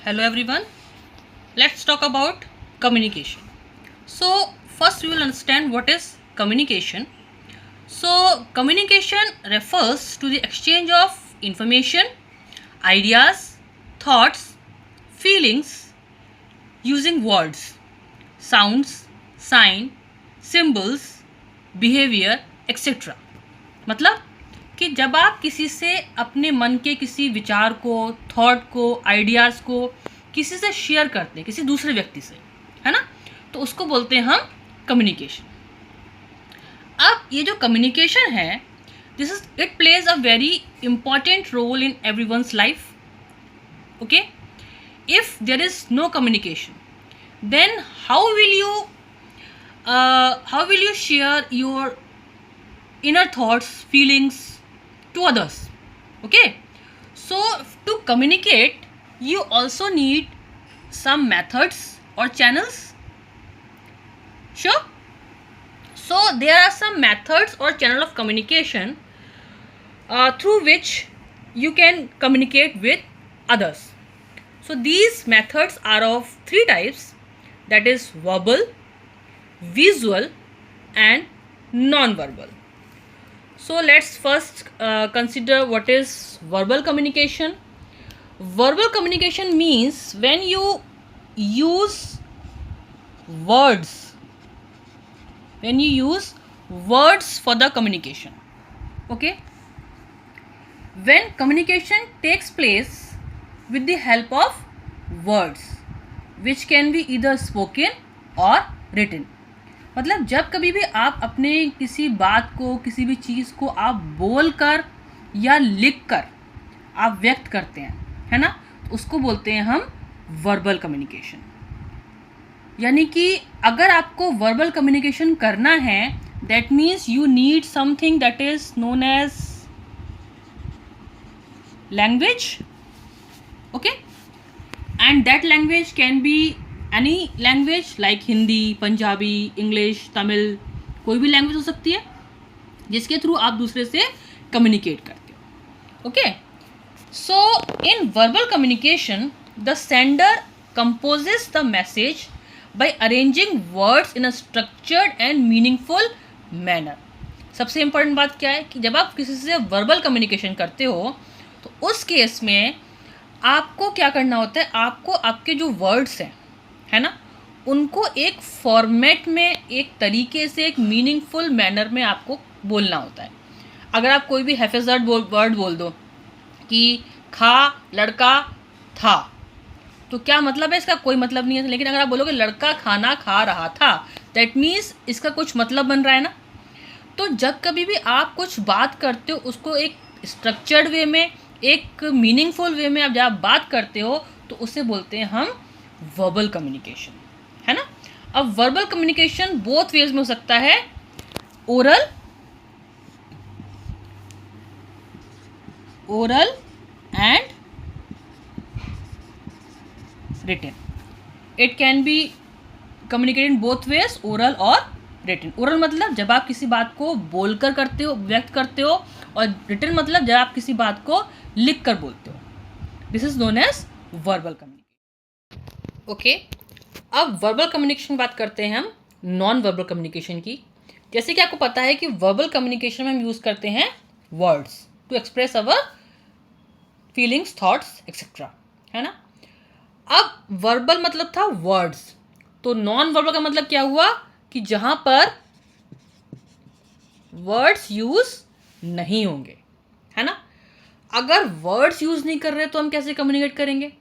Hello everyone. Let's talk about communication. So first we will understand what is communication. So communication refers to the exchange of information, ideas, thoughts, feelings using words, sounds, sign, symbols, behavior, etc. मतलब कि जब आप किसी से अपने मन के किसी विचार को, थॉट को, आइडियाज़ को किसी से शेयर करते हैं, किसी दूसरे व्यक्ति से, है ना, तो उसको बोलते हैं हम कम्युनिकेशन. अब ये जो कम्युनिकेशन है, this is it plays a very important role in everyone's life. Okay, if there is no communication, then how will you share your inner thoughts, feelings to others? Okay, so to communicate you also need some methods or channels. Sure. So there are some methods or channel of communication through which you can communicate with others. So these methods are of three types, that is verbal, visual and non-verbal. So let's first consider what is verbal communication. Verbal communication means when you use words, for the communication. Okay, when communication takes place with the help of words which can be either spoken or written. मतलब जब कभी भी आप अपने किसी बात को, किसी भी चीज़ को आप बोल कर या लिख कर आप व्यक्त करते हैं, है ना, तो उसको बोलते हैं हम वर्बल कम्युनिकेशन. यानी कि अगर आपको वर्बल कम्युनिकेशन करना है, that means you need something that is known as language. Okay, and that language can be any language like Hindi, Punjabi, English, Tamil, कोई भी लैंग्वेज हो सकती है जिसके थ्रू आप दूसरे से कम्युनिकेट करते हो. Okay, so in verbal communication the sender composes the message bye arranging words in a structured and meaningful manner. सबसे इम्पोर्टेंट बात क्या है कि जब आप किसी से वर्बल कम्युनिकेशन करते हो तो उस केस में आपको क्या करना होता है, आपको आपके जो वर्ड्स हैं, है ना, उनको एक फॉर्मेट में, एक तरीके से, एक मीनिंगफुल मैनर में आपको बोलना होता है. अगर आप कोई भी हैफेजर्ड वर्ड बोल दो कि खा लड़का था, तो क्या मतलब है इसका? कोई मतलब नहीं है. लेकिन अगर आप बोलोगे लड़का खाना खा रहा था, दैट मीन्स इसका कुछ मतलब बन रहा है ना. तो जब कभी भी आप कुछ बात करते हो, उसको एक स्ट्रक्चर्ड वे में, एक मीनिंगफुल वे में आप जब बात करते हो, तो उसे बोलते हैं हम वर्बल कम्युनिकेशन, है ना. अब वर्बल कम्युनिकेशन बोथ वेज में हो सकता है, oral and written. It can be communicated in both ways, oral और रिटन. ओरल मतलब जब आप किसी बात को बोलकर करते हो, व्यक्त करते हो, और रिटन मतलब जब आप किसी बात को लिख कर बोलते हो. This is known as verbal communication. Okay, अब वर्बल कम्युनिकेशन बात करते हैं हम नॉन वर्बल कम्युनिकेशन की. जैसे कि आपको पता है कि वर्बल कम्युनिकेशन में हम यूज़ करते हैं words to express our feelings, thoughts etcetera, है ना. अब वर्बल मतलब था वर्ड्स, तो नॉन वर्बल का मतलब क्या हुआ कि जहाँ पर वर्ड्स यूज़ नहीं होंगे, है ना. अगर वर्ड्स यूज़ नहीं कर रहे तो हम कैसे कम्युनिकेट करेंगे?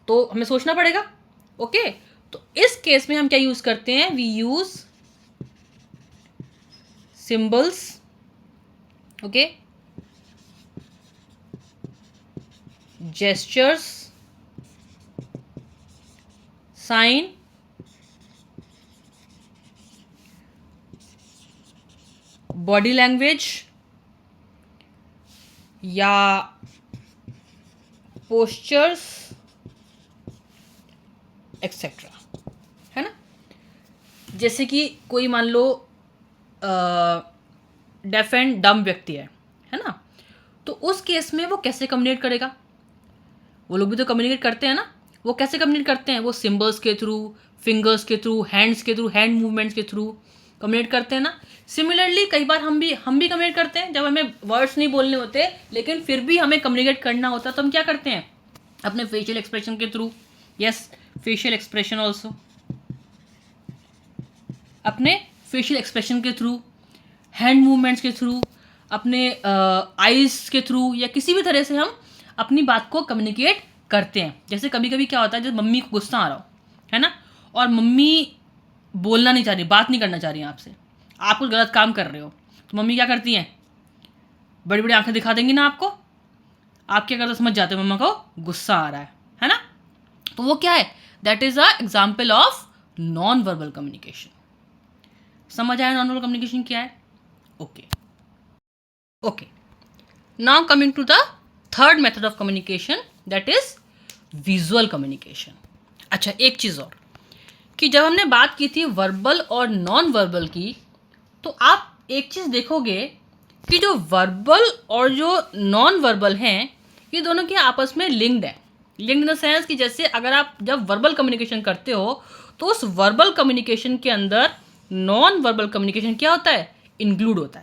तो हमें सोचना पड़ेगा. ओके, तो इस केस में हम क्या यूज करते हैं? We use symbols. Okay, gestures, sign, body language या पोस्चर्स एक्सेट्रा, है ना. जैसे कि कोई मान लो डेफ एंड डम व्यक्ति है ना, तो उस केस में वो कैसे कम्युनिकेट करेगा? वो लोग भी तो कम्युनिकेट करते हैं ना। वो कैसे कम्युनिकेट करते हैं? वो सिम्बल्स के थ्रू, फिंगर्स के थ्रू, हैंड्स के थ्रू, हैंड मूवमेंट्स के थ्रू कम्युनिकेट करते हैं ना। सिमिलरली कई बार हम भी कम्युनिकेट करते हैं जब हमें वर्ड्स नहीं बोलने होते, लेकिन फिर भी हमें कम्युनिकेट करना होता है, तो हम क्या करते हैं? अपने फेशियल एक्सप्रेशन के through. Yes, facial expression also, अपने फेशियल एक्सप्रेशन के थ्रू, हैंड मूवमेंट्स के थ्रू, अपने आइज़ के थ्रू, या किसी भी तरह से हम अपनी बात को कम्युनिकेट करते हैं। जैसे कभी कभी क्या होता है, जब मम्मी को गुस्सा आ रहा हो, है ना, और मम्मी बोलना नहीं चाह रही, बात नहीं करना चाह रही आपसे, आप कुछ गलत काम कर रहे हो, तो मम्मी क्या करती हैं? बड़ी बड़ी आंखें दिखा देंगी ना आपको। आप क्या करते, समझ जाते हो मम्मा को गुस्सा आ रहा है ना। तो वो क्या है? That is a example of non verbal communication. समझ आया नॉन वर्बल कम्युनिकेशन क्या है? Okay, now coming to the third method of communication, that is visual communication. अच्छा, एक चीज़ और, कि जब हमने बात की थी वर्बल और नॉन वर्बल की, तो आप एक चीज़ देखोगे कि जो वर्बल और जो नॉन वर्बल हैं, ये दोनों के आपस में लिंक्ड है। लिंक्ड इन द सेंस कि जैसे अगर आप जब वर्बल कम्युनिकेशन करते हो, तो उस वर्बल कम्युनिकेशन के अंदर नॉन वर्बल कम्युनिकेशन क्या होता है? इंक्लूड होता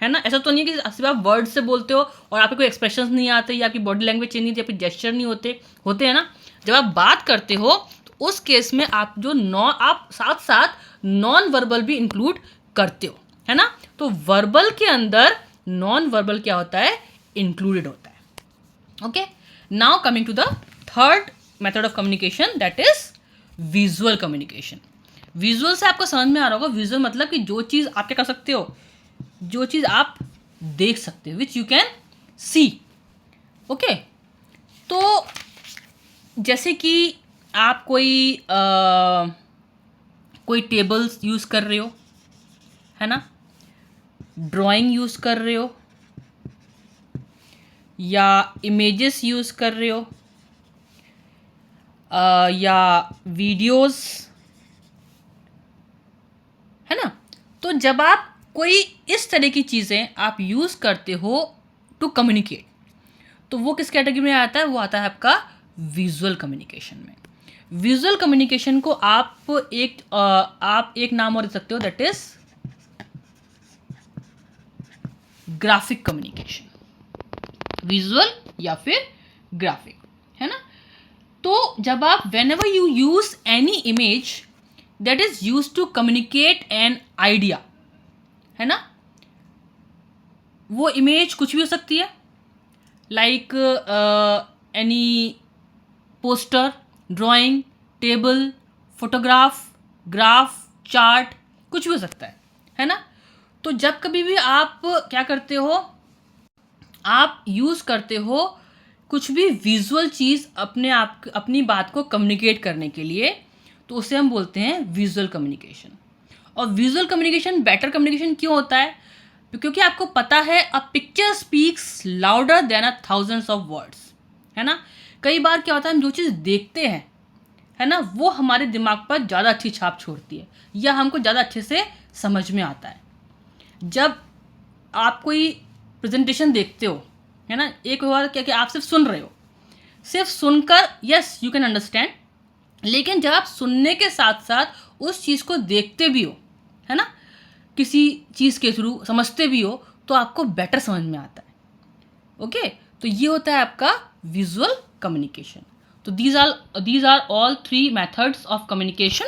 है ना। ऐसा तो नहीं है कि सिर्फ आप वर्ड से बोलते हो और आपके कोई एक्सप्रेशंस नहीं आते, या आपकी बॉडी लैंग्वेज चेंज नहीं होती, आपके जेस्चर नहीं होते हैं ना। जब आप बात करते हो तो उस केस में आप आप साथ साथ नॉन वर्बल भी इंक्लूड करते हो, है ना। तो वर्बल के अंदर नॉन वर्बल क्या होता है? इंक्लूडेड होता है। Okay, now coming to the third method of communication, that is visual communication. Visual से आपको समझ में आ रहा होगा, विजुअल मतलब कि जो चीज़ आप क्या कर सकते हो, जो चीज़ आप देख सकते हो, which you can see. Okay, तो जैसे कि आप कोई टेबल्स यूज़ कर रहे हो, है ना, ड्राइंग यूज़ कर रहे हो, या इमेजेस यूज़ कर रहे हो, या वीडियोस, है ना। तो जब आप कोई इस तरह की चीज़ें आप यूज़ करते हो टू कम्युनिकेट, तो वो किस कैटेगरी में आता है? वो आता है आपका विजुअल कम्युनिकेशन में। विजुअल कम्युनिकेशन को आप एक नाम और दे सकते हो, that is graphic communication. Visual या फिर ग्राफिक, है ना। तो जब आप whenever you use any image that is used to communicate an idea, है ना, वो इमेज कुछ भी हो सकती है, like any poster, drawing, table, photograph, graph, chart, कुछ भी हो सकता है ना। तो जब कभी भी आप क्या करते हो, आप यूज़ करते हो कुछ भी विजुअल चीज़ अपनी बात को कम्युनिकेट करने के लिए, तो उसे हम बोलते हैं विजुअल कम्युनिकेशन। और विजुअल कम्युनिकेशन बेटर कम्युनिकेशन क्यों होता है? क्योंकि आपको पता है, a picture speaks louder than 1,000 of words, है ना। कई बार क्या होता है, हम जो चीज़ देखते हैं, है ना, वो हमारे दिमाग पर ज़्यादा अच्छी छाप छोड़ती है, या हमको ज़्यादा अच्छे से समझ में आता है। जब आप कोई प्रेजेंटेशन देखते हो, है ना, एक बार क्या कि आप सिर्फ सुन रहे हो, सिर्फ सुनकर यस यू कैन अंडरस्टैंड, लेकिन जब आप सुनने के साथ साथ उस चीज़ को देखते भी हो, है ना, किसी चीज़ के थ्रू समझते भी हो, तो आपको बेटर समझ में आता है। ओके, तो ये होता है आपका विजुअल कम्युनिकेशन। तो these are all 3 methods of communication